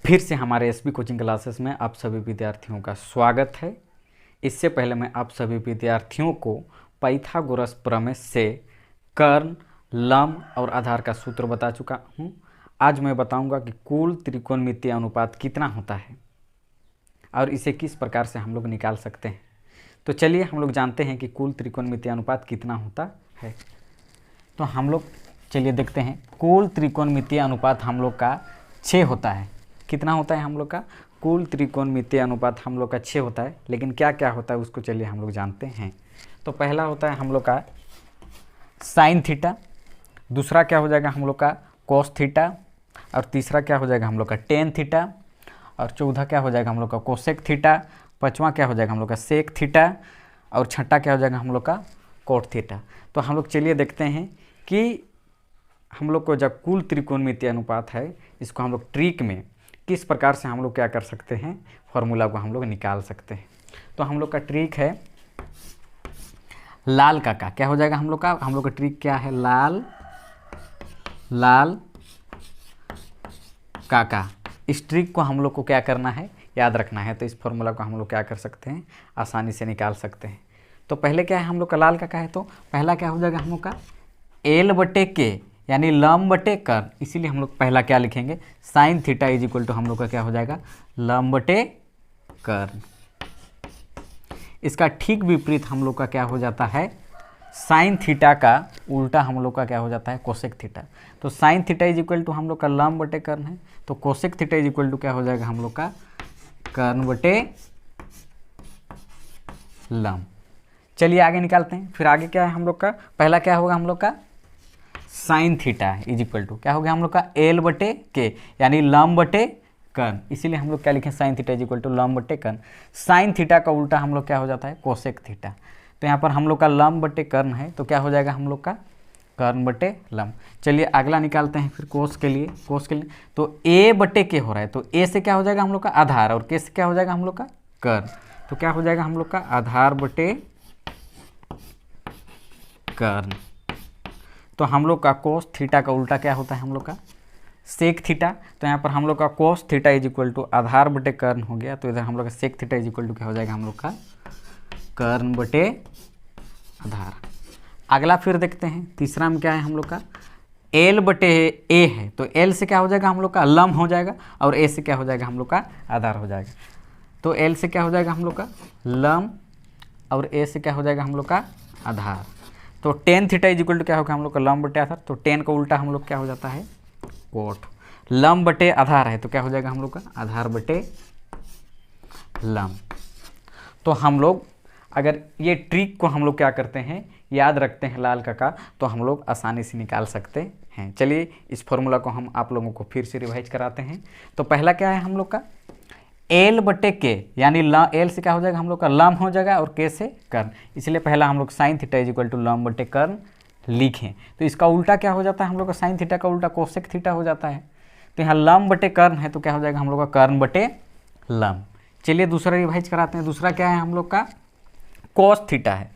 फिर से हमारे एसबी कोचिंग क्लासेस में आप सभी विद्यार्थियों का स्वागत है। इससे पहले मैं आप सभी विद्यार्थियों को पाइथागोरस प्रमेय से कर्ण, लंब और आधार का सूत्र बता चुका हूँ। आज मैं बताऊंगा कि कुल त्रिकोणमितीय अनुपात कितना होता है और इसे किस प्रकार से हम लोग निकाल सकते हैं। तो चलिए हम लोग जानते हैं कि कुल त्रिकोणमितीय अनुपात कितना होता है। तो हम लोग चलिए देखते हैं। कुल त्रिकोणमितीय अनुपात हम लोग का 6 होता है। कितना होता है हम लोग का? कुल त्रिकोणमितीय अनुपात हम लोग का 6 होता है। लेकिन क्या क्या होता है उसको चलिए हम लोग जानते हैं। तो पहला होता है हम लोग का साइन थीटा, दूसरा क्या हो जाएगा हम लोग का कोस थीटा, और तीसरा क्या हो जाएगा हम लोग का टेन थीटा, और चौथा क्या हो जाएगा हम लोग का कोसेक थीटा, पाँचवा क्या हो जाएगा हम लोग का सेक थीटा, और छठा क्या हो जाएगा हम लोग का कोट थीटा। तो हम लोग चलिए देखते हैं कि हम लोग को जब कुल त्रिकोणमितीय अनुपात है इसको हम लोग ट्रिक में किस प्रकार से हम लोग क्या कर सकते हैं, फॉर्मूला को हम लोग निकाल सकते हैं। तो हम लोग का ट्रिक है लाल का क्या हो जाएगा हम लोग का ट्रिक क्या है? लाल का। इस ट्रिक को हम लोग को क्या करना है, याद रखना है। तो इस फॉर्मूला को हम लोग क्या कर सकते हैं, आसानी से निकाल सकते हैं। तो पहले क्या है हम लोग का लाल का है, तो पहला क्या हो जाएगा हम लोग का एल बटे के यानी लंब बटे कर्ण। इसीलिए हम लोग पहला क्या लिखेंगे, sine theta is equal to हम लोग का क्या हो जाएगा लंब बटे कर्ण। इसका ठीक विपरीत हम लोग का क्या हो जाता है, साइन थीटा का उल्टा हम लोग का क्या हो जाता है कोसेक थीटा। तो sine theta is equal to हम लोग का लंब बटे कर्ण है, तो cosec theta is equal to क्या हो जाएगा हम लोग का कर्ण बटे लंब। चलिए आगे निकालते हैं। फिर आगे क्या है हम लोग का, पहला क्या होगा हम लोग का sine theta is equal to क्या हो गया हम लोग का एल बटे के यानी लंब बटे कर्ण। इसीलिए हम लोग क्या लिखें, sine theta is equal to लंब बटे कर्ण। साइन थीटा का उल्टा हम लोग क्या हो जाता है कोसेक थीटा। तो यहाँ पर हम लोग का लंब बटे कर्ण है, तो क्या हो जाएगा हम लोग का कर्ण बटे लंब। चलिए अगला निकालते हैं। फिर कोस के लिए तो ए बटे के हो रहा है, तो ए से क्या हो जाएगा हम लोग का आधार, और के से क्या हो जाएगा हम लोग का कर्ण। तो क्या हो जाएगा हम लोग का आधार बटे कर्ण। तो हम लोग का कोस थीटा का उल्टा क्या होता है हम लोग का सेक थीटा। तो यहाँ पर हम लोग का cos theta is equal to आधार बटे कर्ण हो गया। तो इधर हम लोग का sec theta is equal to क्या हो जाएगा हम लोग का कर्ण बटे आधार। अगला फिर देखते हैं। तीसरा में क्या है हम लोग का एल बटे ए है, तो एल से क्या हो जाएगा हम लोग का लंब हो जाएगा, और ए से क्या हो जाएगा हम लोग का आधार हो जाएगा। तो एल से क्या हो जाएगा हम लोग का लंब, और ए से क्या हो जाएगा हम लोग का आधार। तो tan theta is equal to क्या होगा हम लोग का लंब बटे आधार। तो टेन का उल्टा हम लोग क्या हो जाता है कोट। लंब बटे आधार है, तो क्या हो जाएगा हम लोग का आधार बटे लंब। तो हम लोग अगर ये ट्रिक को हम लोग क्या करते हैं, याद रखते हैं लाल का, तो हम लोग आसानी से निकाल सकते हैं। चलिए इस फॉर्मूला को हम आप लोगों को फिर से रिवाइज कराते हैं। तो पहला क्या है हम लोग का एल बटे के यानी एल से क्या हो जाएगा हम लोग का लंब हो जाएगा, और के से कर्ण। इसलिए पहला हम लोग sine theta is equal to लंब बटे कर्ण लिखें। तो इसका उल्टा क्या हो जाता है हम लोग का साइन थीटा का उल्टा कोसेक थीटा हो जाता है। तो यहाँ लंब बटे कर्ण है, तो क्या हो जाएगा हम लोग का कर्ण बटे लंब। चलिए दूसरा रिवाइज कराते हैं। दूसरा क्या है हम लोग का कोस थीटा है,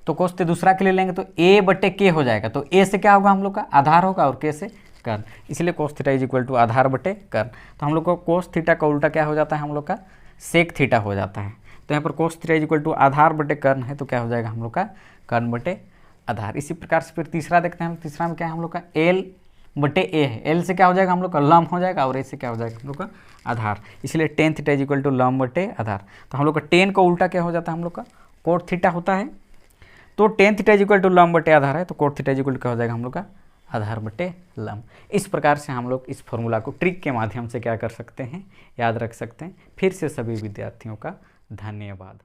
तो कोस से दूसरा के लिए लेंगे तो ए बटे के हो जाएगा। तो ए से क्या होगा हम लोग का आधार होगा, और के से कर्ण। इसलिए cos theta is equal to आधार बटे कर्ण। तो हम लोग को कोस थीटा का उल्टा क्या हो जाता है हम लोग का सेक थीटा हो जाता है। तो यहाँ पर cos theta is equal to आधार बटे कर्ण है, तो क्या हो जाएगा हम लोग का कर्ण बटे आधार। इसी प्रकार से फिर तीसरा देखते हैं। तीसरा में क्या है हम लोग का एल बटे ए है, एल से क्या हो जाएगा हम लोग का लंब हो जाएगा, और ए से क्या हो जाएगा हम लोग का आधार। इसलिए tan theta is equal to लंब बटे आधार। तो हम लोग का टेन का उल्टा क्या हो जाता है हम लोग का कोट थीटा होता है। तो tan theta is equal to लंब बटे आधार है, तो cot theta is equal to क्या हो जाएगा हम लोग का आधार बटे लंब। इस प्रकार से हम लोग इस फॉर्मूला को ट्रिक के माध्यम से क्या कर सकते हैं, याद रख सकते हैं। फिर से सभी विद्यार्थियों का धन्यवाद।